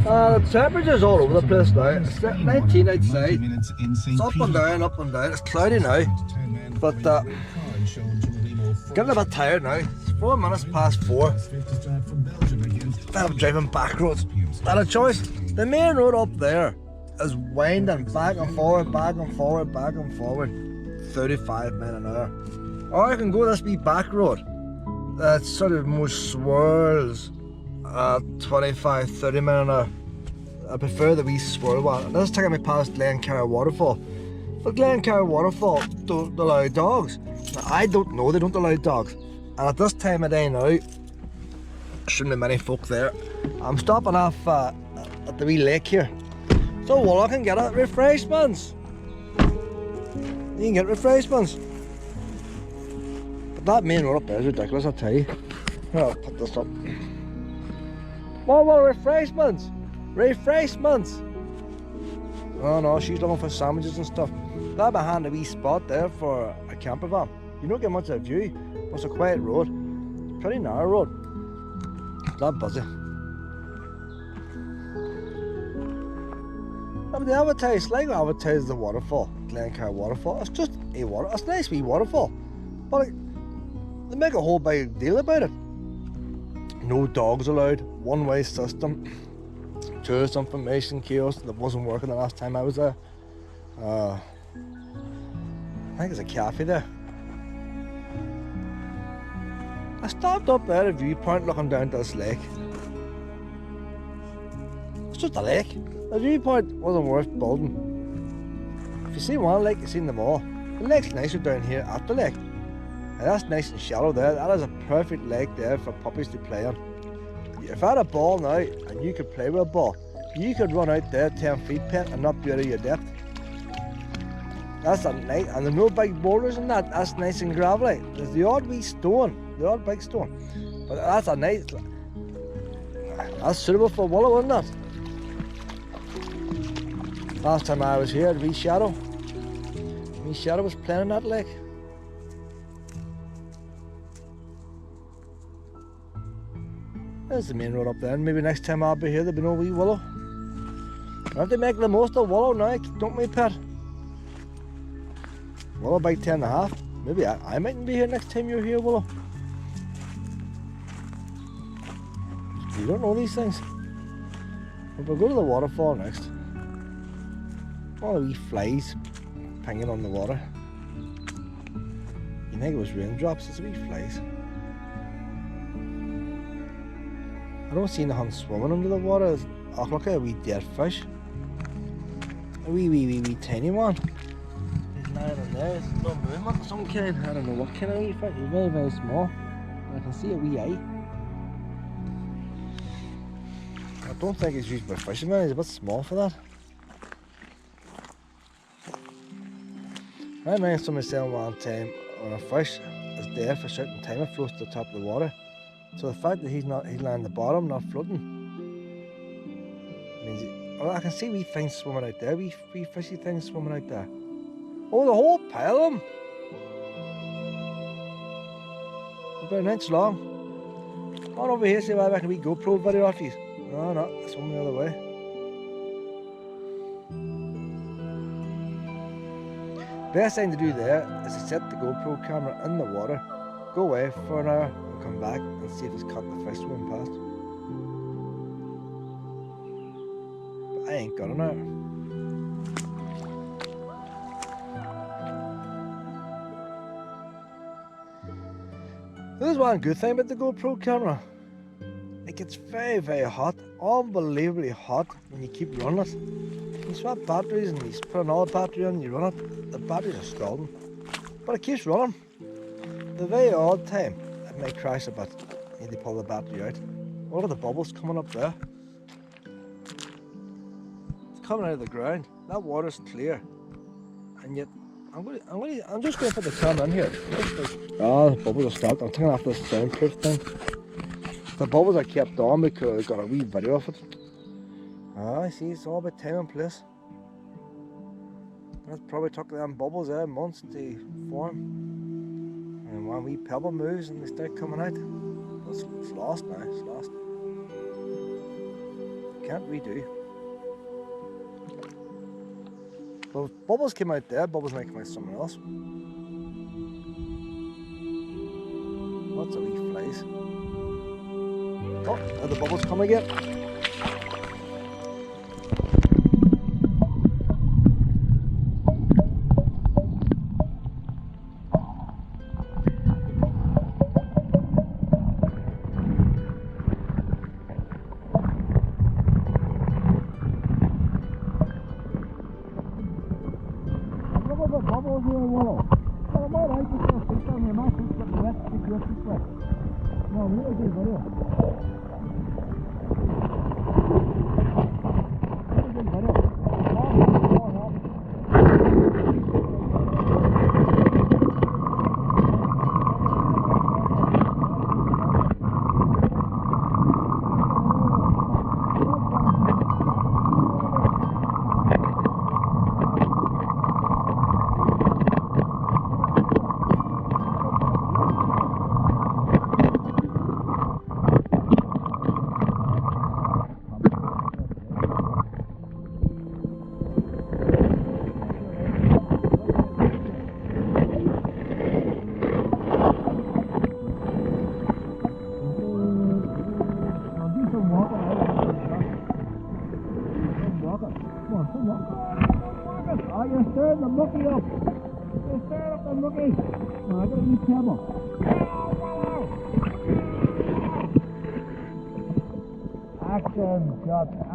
The temperature's all over the place now. It's 19 outside. It's up and down, up and down. It's cloudy now. But getting a bit tired now. It's 4 minutes past 4. I'm driving back roads. Not a choice. The main road up there is winding back and forward, back and forward, back and forward. 35 miles an hour. Or I can go this wee back road. That sort of more swirls at 25, 30 miles an hour. I prefer the wee swirl one. And this is taking me past Glecar Waterfall. But Glencar Waterfall don't allow dogs. Now, I don't know they don't allow dogs. And at this time of day now, shouldn't be many folk there. I'm stopping off at the wee lake here. So well, I can get refreshments. You can get refreshments. But that main road up there is ridiculous, I'll tell you. Here, I'll put this up. Well, refreshments! Refreshments! Oh no, she's looking for sandwiches and stuff. That behind a wee spot there for a camper van. You don't get much of a view, but it's a quiet road. It's a pretty narrow road. It's not busy. But they advertise, Sligo advertises the waterfall, Glecar Waterfall. It's just a water. It's a nice wee waterfall, but they make a whole big deal about it. No dogs allowed, one-way system, tourist information kiosk that wasn't working the last time I was there. I think there's a cafe there. I stopped up there at a viewpoint looking down to this lake. It's just a lake. The viewpoint wasn't worth building. If you see one lake, you've seen them all. The lake's nicer down here at the lake. And that's nice and shallow there. That is a perfect lake there for puppies to play on. If I had a ball now and you could play with a ball, you could run out there 10 feet pet and not be out of your depth. That's a nice, and there's no big boulders in that. That's nice and gravelly. There's the odd wee stone, the odd big stone, but that's a nice. That's suitable for willow, isn't it? Last time I was here, wee Shadow was playing in that lake. There's the main road up there, and maybe next time I'll be here there'll be no wee willow. I have to make the most of willow now, don't we, pet? Willow by 10.5. Maybe I mightn't be here next time you're here, Willow. You don't know these things. But we'll go to the waterfall next. All the wee flies hanging on the water. You think it was raindrops, it's wee flies. I don't see nothing swimming under the water. Oh, look at a wee dead fish. A wee tiny one. He's lying in there. It's no movement of some kind. I don't know what kind of wee fish. He's very, very small. I can see a wee eye. I don't think he's used by fishermen. He's a bit small for that. I remember somebody saying one time when a fish is dead for a certain time, it floats to the top of the water. So the fact that he's lying at the bottom, not floating, means I can see wee things swimming out there, wee fishy things swimming out there. Oh, the whole pile of them! About an inch long. Come on over here, see if I can a wee GoPro video off you. No, it's one the other way. Best thing to do there is to set the GoPro camera in the water, go away for an hour, and come back and see if it's caught the fish swimming past. But I ain't got an hour. There's one good thing about the GoPro camera. It gets very, very hot, unbelievably hot when you keep running it. You swap batteries and you put another battery on and you run it, the batteries are scalding. But it keeps running. The very odd time it may crash a bit. You need to pull the battery out. What are the bubbles coming up there? It's coming out of the ground. That water's clear. And yet I'm just going to put the camera in here. Oh, the bubbles are stopped. I'm taking off this soundproof thing. The bubbles are kept on because I got a wee video of it. Ah, I see, it's all about time and place. That's probably took them bubbles there months to form. And when wee pebble moves and they start coming out, it's lost now, it's lost. Can't redo. Well, if bubbles came out there, bubbles might come out somewhere else. Lots of wee flies. Oh, are the bubbles come again?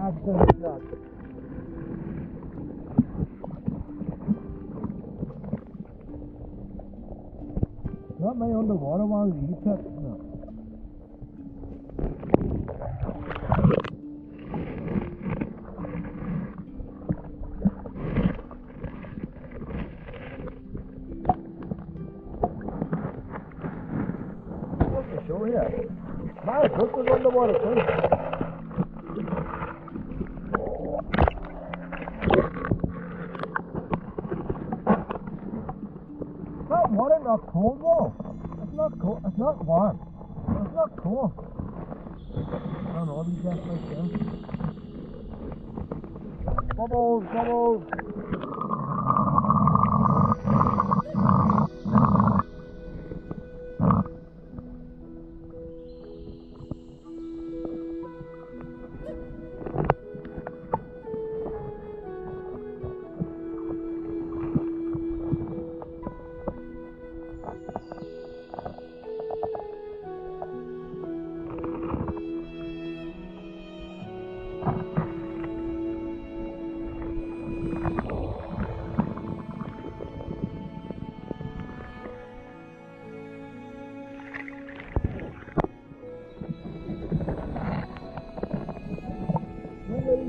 Action shot. Not my underwater one, you pet. No. What's the show here? My hook was underwater too. Water not cold though. It's not cold. It's not warm. It's not cold. I don't know these guys like them. Bubbles, bubbles.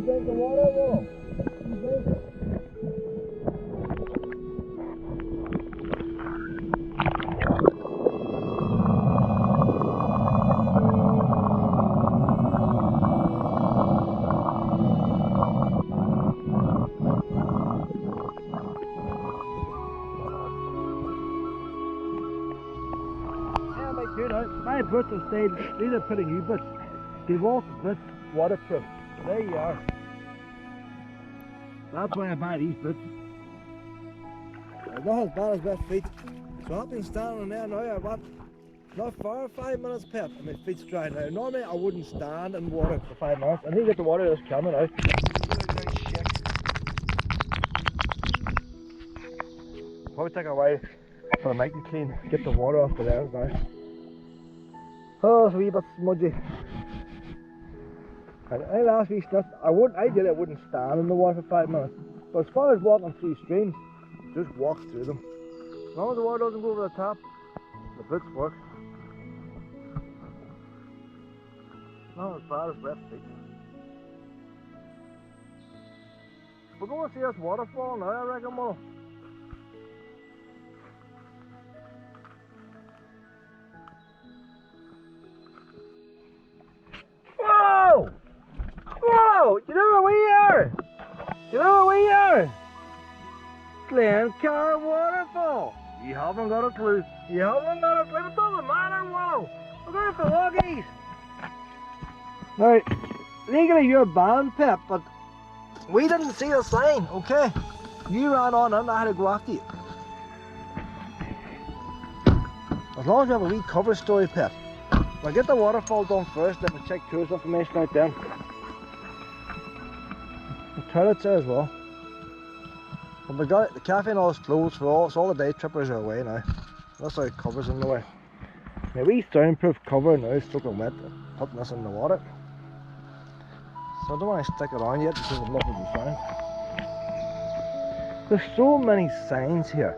Drink the water, though. You drink it. Yeah, my good. My boots have stayed. These are pretty new boots. They've all boots waterproof. There you are. That's why I buy these boots. They're not as bad as wet feet. So I've been standing there now about not far, 5 minutes pep, and my feet's dry now. Normally I wouldn't stand in water for 5 minutes. I need to get the water that's coming out. Probably take a while for the mic to clean, get the water off the lens now. Oh, it's a wee bit smudgy. And I last week stuff, I wouldn't stand in the water for 5 minutes. But as far as walking through streams, just walk through them. As long as the water doesn't go over the top, the boots work. Not as bad as wet feet. We're going to see this waterfall now, I reckon, Mo. Whoa! Whoa! You know where we are? You know where we are? Glecar Waterfall. You haven't got a clue. You haven't got a clue. It doesn't matter, whoa. We're going for walkies. Now, legally you're banned, Pep, but we didn't see a sign, okay? You ran on and I had to go after you. As long as we have a wee cover story, Pep. We'll get the waterfall done first, then we'll check cruise information out then. The toilets there as well. But we got it, the cafe and all is closed for all, so all the day trippers are away now. That's how it covers in the way. Now we soundproof cover now is soaking wet, putting this in the water. So I don't want to stick it on yet because there's nothing to sound. There's so many signs here,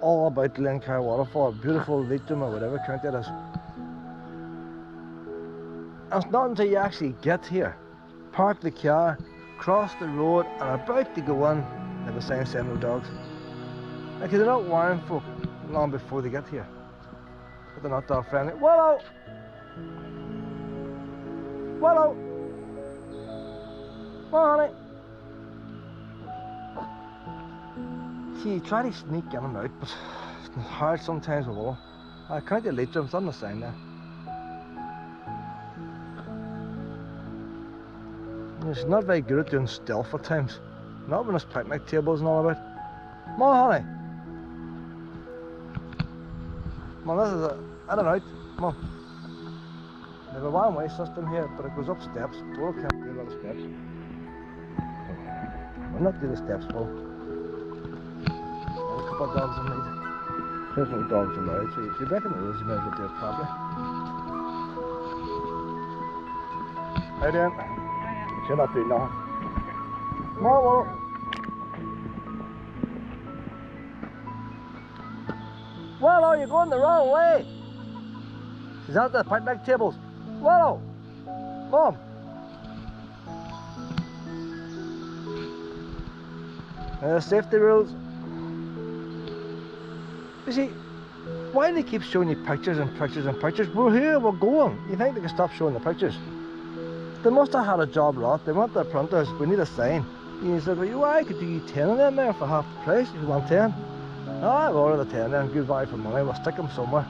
all about Glecar Waterfall, beautiful Leitrim or whatever county it is. And it's not until you actually get here, park the car, cross the road and about to go in, they have a sign saying no dogs. Like they're not warning folk long before they get here. But they're not dog friendly. Willow! Willow! Come on, honey. See, you try to sneak in and out, but it's hard sometimes with Willow. County Leitrem's on the sign there. She's not very good at doing stealth at times. Not when there's picnic tables and all about. Come on, honey. Come on, this is a in and out. Come on. They have a one-way system here, but it goes up steps. Willow can't do a lot of steps. We'll not do the steps, Willow. There's a couple of dogs in need. There's no dogs allowed, so if you're breaking the rules, you may as well do it properly. How you doing? You're not doing nothing. Come on, Willow. Willow, you're going the wrong way. She's out the picnic tables. Willow! Mom! Safety rules. You see, why do they keep showing you pictures and pictures and pictures? We're here, we're going. You think they can stop showing the pictures? They must have had a job lot. They want their printers. We need a sign. You said, well, I could do you 10 of them there for half the price if you want 10. I'll order the 10 then, good value for money. We'll stick them somewhere.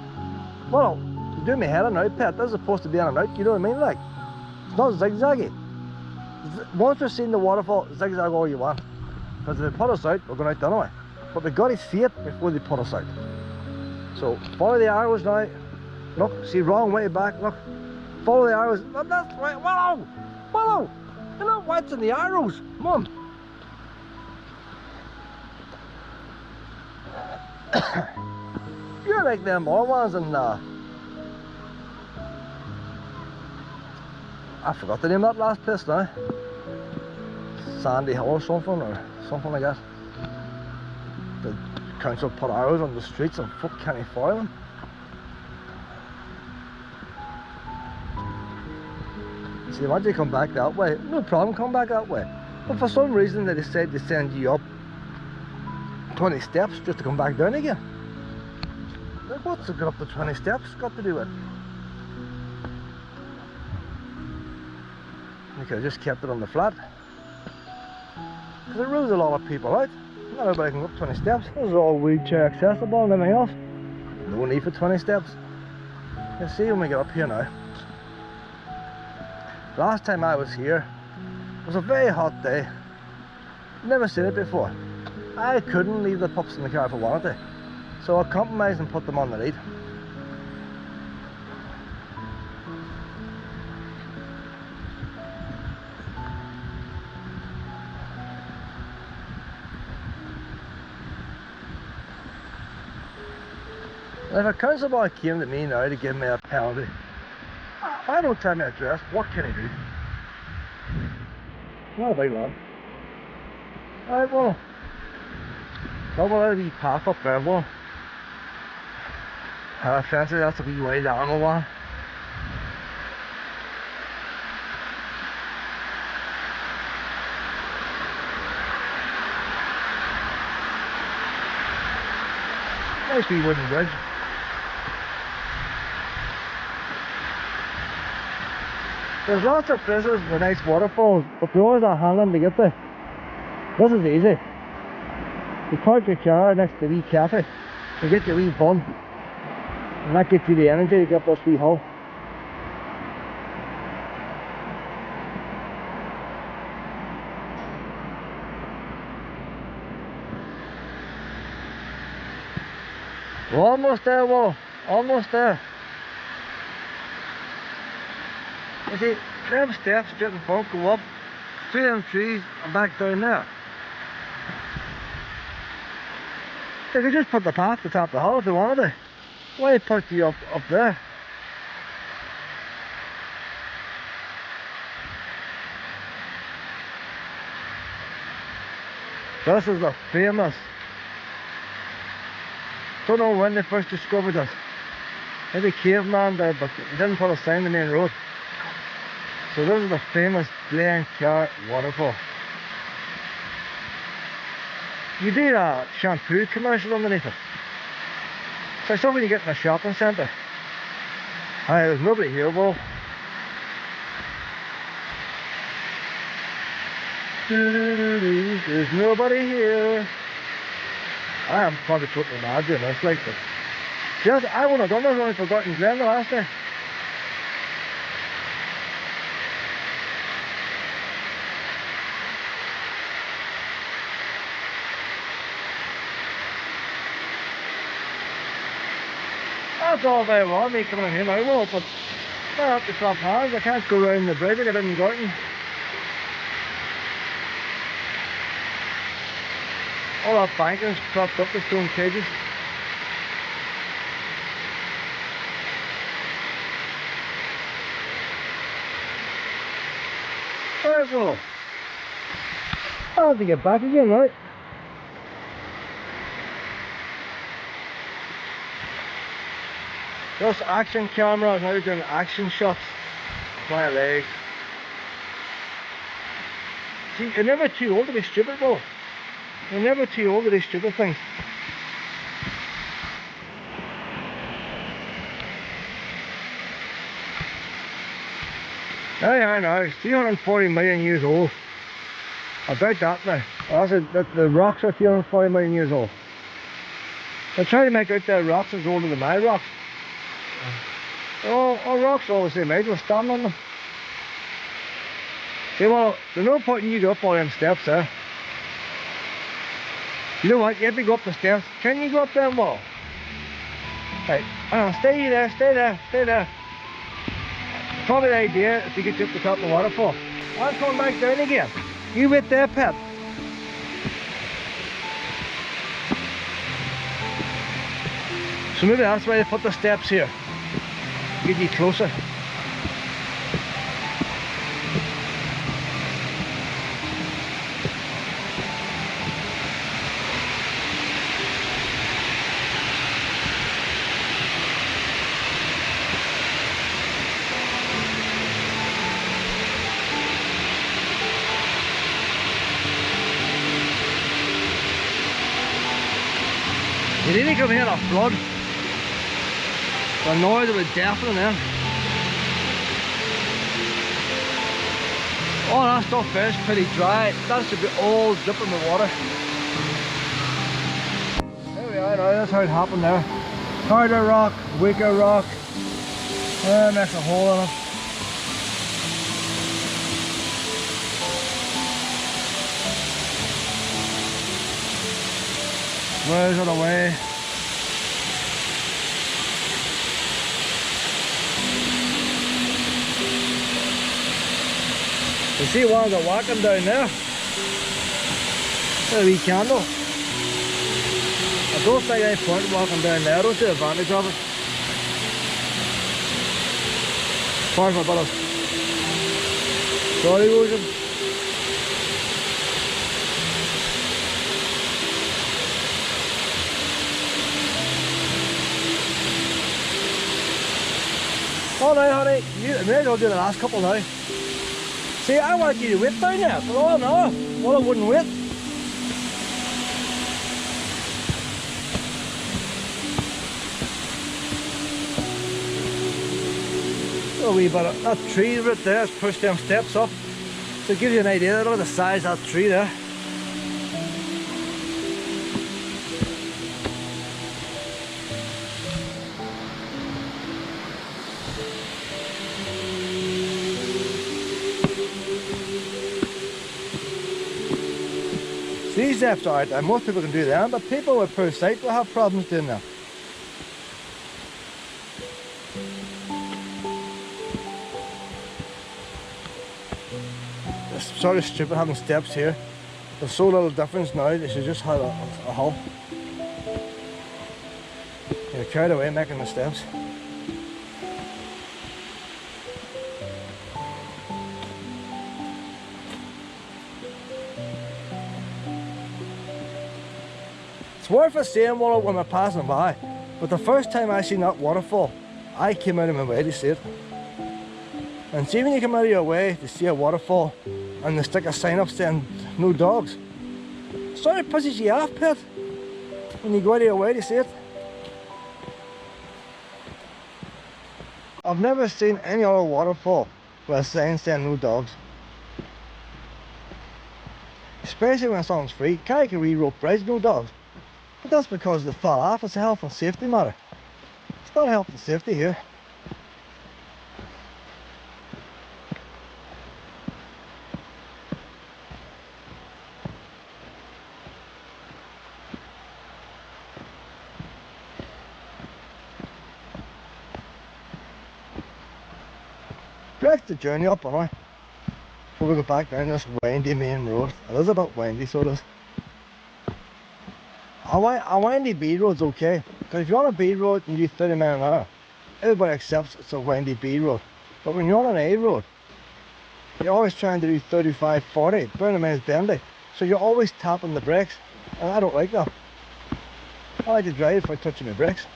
Well, you're doing me head and out, Pet. This is supposed to be in and out, you know what I mean? Like, it's not zigzaggy. Once we've seen the waterfall, zigzag all you want. Because if they put us out, we're going out anyway. But we've got to see it before they put us out. So, follow the arrows now. Look, see, wrong way back, look. Follow the arrows. No, that's right. Willow! Willow! You're not watching the arrows. Mum. You're like them other ones and I forgot the name of that last place now. Sandy Hill or something like that. The council put arrows on the streets and folk can't follow them. See, once you come back that way, no problem, come back that way. But for some reason they decide to send you up 20 steps just to come back down again. Like, what's it got up to 20 steps got to do with? You could have just kept it on the flat. Because it rules a lot of people out. Not everybody can go up 20 steps. This is all wheelchair accessible and everything else. No need for 20 steps. You see when we get up here now. Last time I was here, it was a very hot day. Never seen it before. I couldn't leave the pups in the car if I wanted to. So I compromised and put them on the lead. If a council boy came to me now to give me a penalty, if I don't tell my address, what can he do? Not a big lad. Alright, well, double out of the path up there, well. Fancy that's a wee way down the one. Nice wee wooden bridge. There's lots of places with nice waterfalls, but they're always not handling to get there. This is easy. You park your car next to the wee cafe, you get your wee bun, and that gets you the energy to get up this wee hill. We're almost there, Will. Almost there. You see, them steps straight in front go up through them trees and back down there. They could just put the path at the top of the hill if they wanted to. Why put you up there? This is the famous. Don't know when they first discovered it. Maybe caveman did, but he didn't put a sign on the main road. So this is the famous Glecar Waterfall. You do a shampoo commercial underneath it. It's like something you get in a shopping centre. Aye, there's nobody here, Will. There's nobody here. I am probably totally mad doing this like this. Yes, I wouldn't have done this, only forgotten Glen the last day. That's all very well, me coming in here now, Will, but I have to clap hands. I can't go round the bridge, I didn't go out. All that banking's propped up with stone cages. Right, well, I'll have to get back again, right? Just action camera, now doing action shots. My legs. See, you're never too old to be stupid, Will. You're never too old to do stupid things. I know, it's 340 million years old. About that now. The rocks are 340 million years old. They're trying to make out their rocks as older than my rocks. All rocks are all the same age, we'll stand on them. See, well, there's no point in you go up all them steps there. You know what, you have to go up the steps. Can you go up them wall? Right, stay there, stay there, stay there. Probably the idea is to get you up the top of the waterfall. I'm coming back down again. You wait there, Pep. So maybe that's why they put the steps here. Get you closer. You didn't come here in a flood. The noise of it deafening then. All that stuff is pretty dry. That should be all dripping with water. There we are now, that's how it happened there. Harder rock, weaker rock. Makes a hole in it. Where's it away? You see one of the walking down there? There's a wee candle. I don't think any point walking down there, I don't see the advantage of it. Apart from a bit of soil erosion. Oh no, honey, you may as well do the last couple now. See, I wanted you to whip down there, but oh no, well I wouldn't whip. A wee bit of that tree right there has pushed them steps up. So it gives you an idea of the size of that tree there. These steps are out there, most people can do them, but people with poor sight will have problems doing that. It's sort of stupid having steps here. There's so little difference now, they should just have a hull. You're carried away making the steps. It's worth a saying when we're passing by, but the first time I seen that waterfall, I came out of my way to see it. And see, when you come out of your way to see a waterfall and they stick a sign up saying no dogs, it sort of pisses you off, pet, when you go out of your way to see it. I've never seen any other waterfall with a sign saying no dogs. Especially when something's free. Carrick a wee rope bridge, no dogs. But that's because they fall off. It's a health and safety matter. It's not health and safety here. Direct the journey up, aren't I? Before we go back down this windy main road. It is a bit windy, so it is. A windy B road's okay, because if you're on a B road and you do 30 miles an hour, everybody accepts it's a windy B road. But when you're on an A road, you're always trying to do 35, 40, bearing in mind it's bendy, so you're always tapping the brakes, and I don't like that. I like to drive by touching my brakes.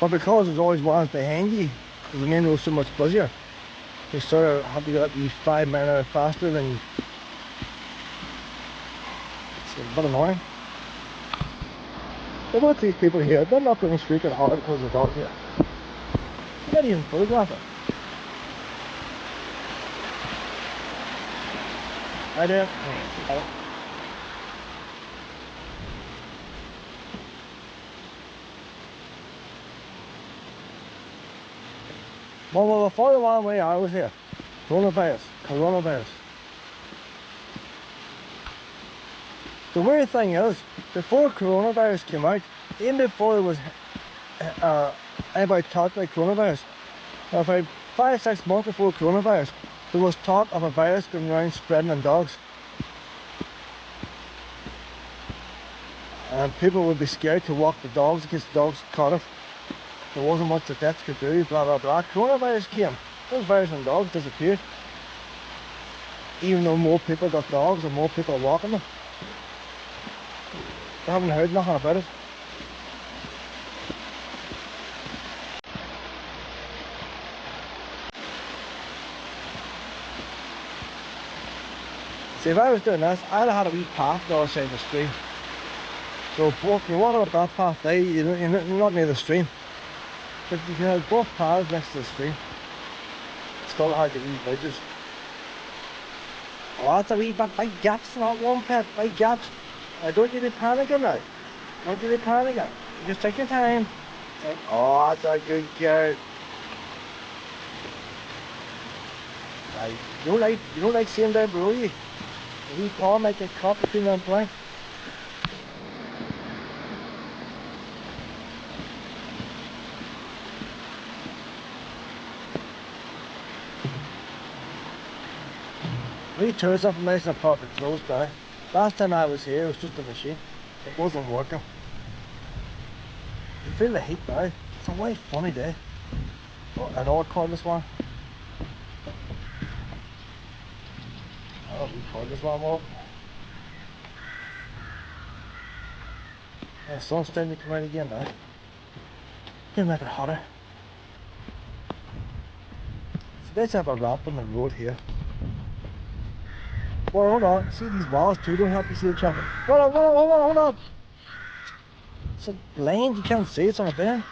But because there's always ones behind you, because the main road's so much busier, you sort of have to go up 5 miles an hour faster than. It's a bit annoying. But look at these people here, they're not going streaking hard because of the dog here. You can't even photograph it. I do. Well, before the long way I was here, coronavirus. The weird thing is, before coronavirus came out, even before there was anybody talked about coronavirus, about 5-6 months before coronavirus, there was talk of a virus going around spreading in dogs. And people would be scared to walk the dogs in case the dogs caught it. There wasn't much that vets could do, blah blah blah. Coronavirus came. Those virus and dogs disappeared. Even though more people got dogs and more people are walking them. I haven't heard nothing about it. See, if I was doing this, I'd have had a wee path the other side of the stream. So both, you walk up that path there, you're not near the stream. But you can have both paths next to the stream. It's still hard to wee bridges. Oh, that's a wee bit big gaps, not one pet, big gaps. Don't you be panicking now. Don't you be panicking. You just take your time. Oh, that's a good girl. You don't like seeing that below you. The wee paw might get caught between them planks. Tourist information apartment closed down. Last time I was here it was just a machine. It wasn't working. You feel the heat now. It's a way funny day. Oh, an odd cordless one. Oh, we cordless one more. Yeah, sun's starting to come out again now. Gonna make it hotter. So let's have a ramp on the road here. Well, hold on. See these walls too don't help you see the traffic. Hold on. It's a lane, you can't see, it's on a bend.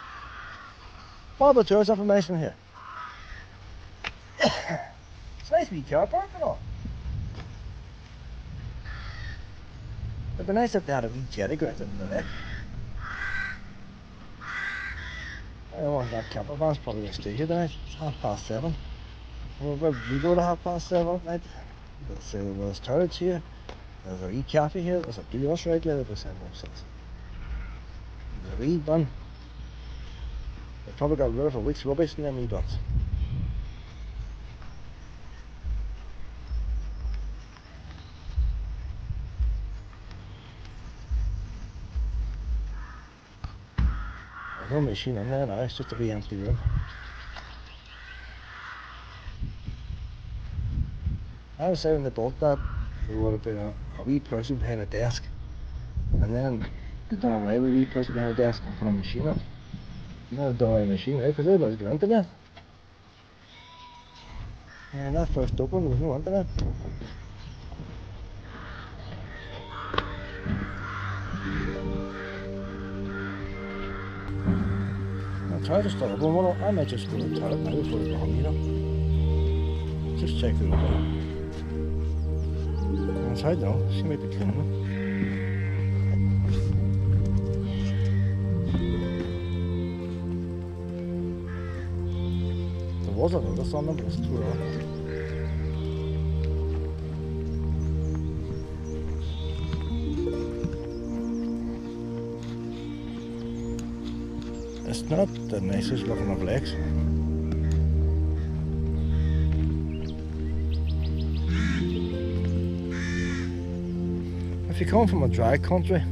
What about tourist information here? It's nice to be car park and all. It'd be nice if they had a wee jetty going into the lake. I don't want that camper van's probably going to stay here tonight. It's 7:30. We go to 7:30 at night. Let's say there's toilets here. There's a wee cafe here. There's a brioche right there. There's a wee bun. They probably got rid of a week's rubbish in them wee buns. No machine in there now, it's just a wee empty room. I was saying when they built that, there would have been a wee person behind a desk, and then they done away with a wee person behind a desk and put a machine up. Now they've done away with a machine, right? Because everybody's got internet. And that first opened, there was no internet. I'll try to start open one. I might just go to the toilet now before I go home, you know. Just check it over. Inside now, she might be cleaning them. There was another on them, but it's too raw. It's not the nicest looking of lakes. If you come from a dry country,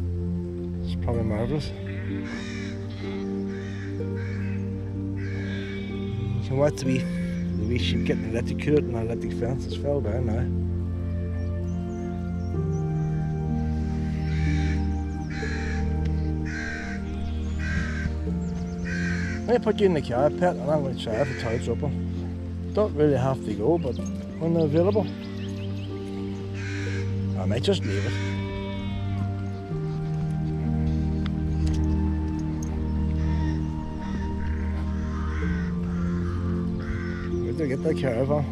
it's probably marvellous. You can watch the wee sheep getting electrocuted and the electric fence has fell down now. I'm going to put you in the car, pet, and I'm going to try if the toilet's open. Don't really have to go, but when they're available, I might just leave it. Good to get that caravan.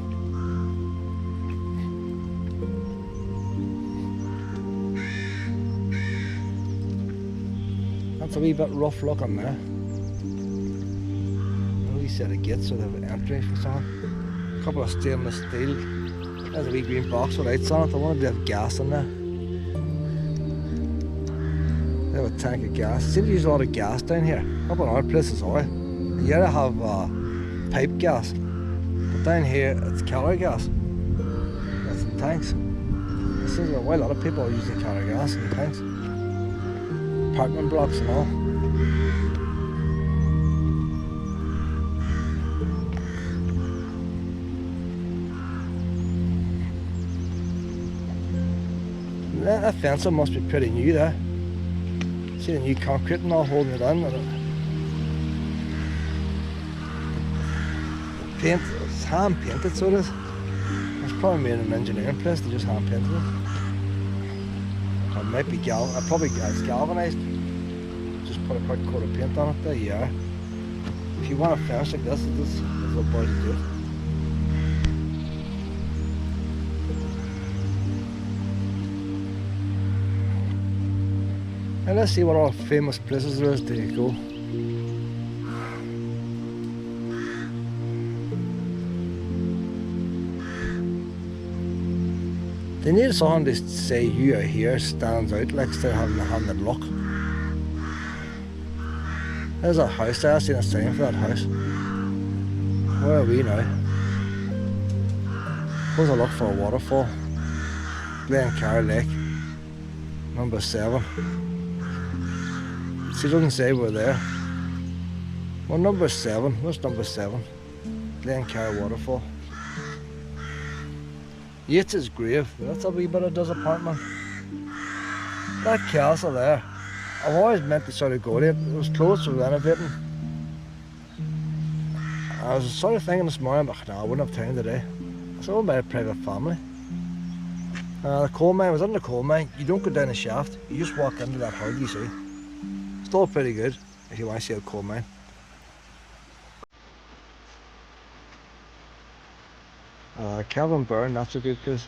That's a wee bit rough looking there. Set of gates so they have an entry for something. A couple of stainless steel. There's a wee green box with lights on it. I wanted to have gas in there. They have a tank of gas. They seem to use a lot of gas down here. Up in other places oil. Here they have pipe gas. But down here it's calorie gas. That's in tanks. This is why a lot of people are using calorie gas in tanks. Apartment blocks and all. That fence must be pretty new there. See the new concrete and all holding it in. Paint, it's hand painted, so it is. It's probably made in an engineering place, they just hand painted it. It might be probably it's galvanised. Just put a quick coat of paint on it, there you are. If you want a fence like this is what boys do it. And let's see what all famous places there is to go. They need something to say you are here stands out, like instead of having a handed look. There's a house there, I've seen a sign for that house. Where are we now? Suppose I look for a waterfall. Glencar Lake, number 7. She doesn't say we're there. Well, number 7. What's number 7? Glecar Waterfall. Yeats's grave. That's a wee bit of disappointment. That castle there. I've always meant to sort of go there. It was closed for renovating. I was sort of thinking this morning, but no, I wouldn't have time today. It's owned by a private family. The coal mine was in the coal mine. You don't go down the shaft. You just walk into that hole you see. Still pretty good if you want to see a coal mine. Calvin Burn, that's a good place.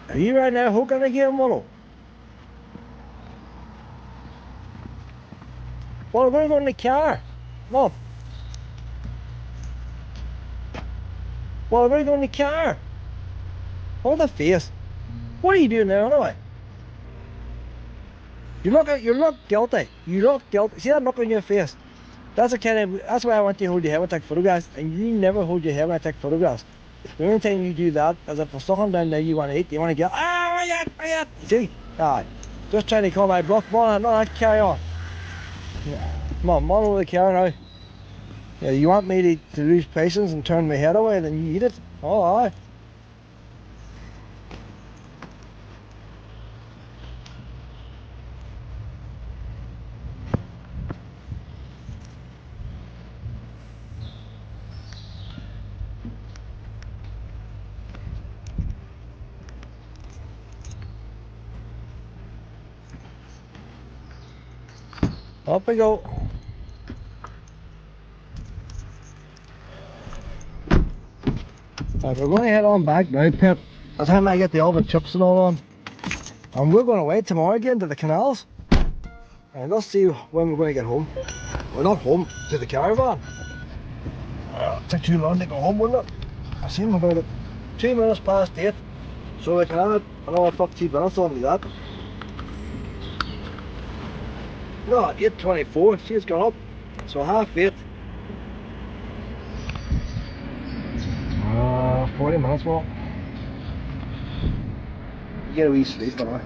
Are you right now hooking again, Willow? Well, we're going to go in the car. Come on. Well, we're going to go in the car. Hold the face. What are you doing there anyway? You look guilty. You look guilty. See that look on your face? That's why I want you to hold your head when I take photographs, and you never hold your head when I take photographs. The only time you do that is if there's something down there you want to eat, you want to get, see? Aye. Just trying to call my bluff, man, no, carry on. Yeah. Come on, over the car now. Yeah, you want me to lose patience and turn my head away, then you eat it. Oh, aye. Up we go. Right, we're going to head on back now, Pip. By the time I get the oven chips and all on. And we're going to wait tomorrow again to the canals. And let's see when we're going to get home. We're not home, to the caravan. It'll take too long to go home, wouldn't it? I seem about it 2 minutes past 8. So we can add another 15 minutes on to that. No, 8:24, she's gone up. So 7:30. 40 minutes more. You get a wee sleep, but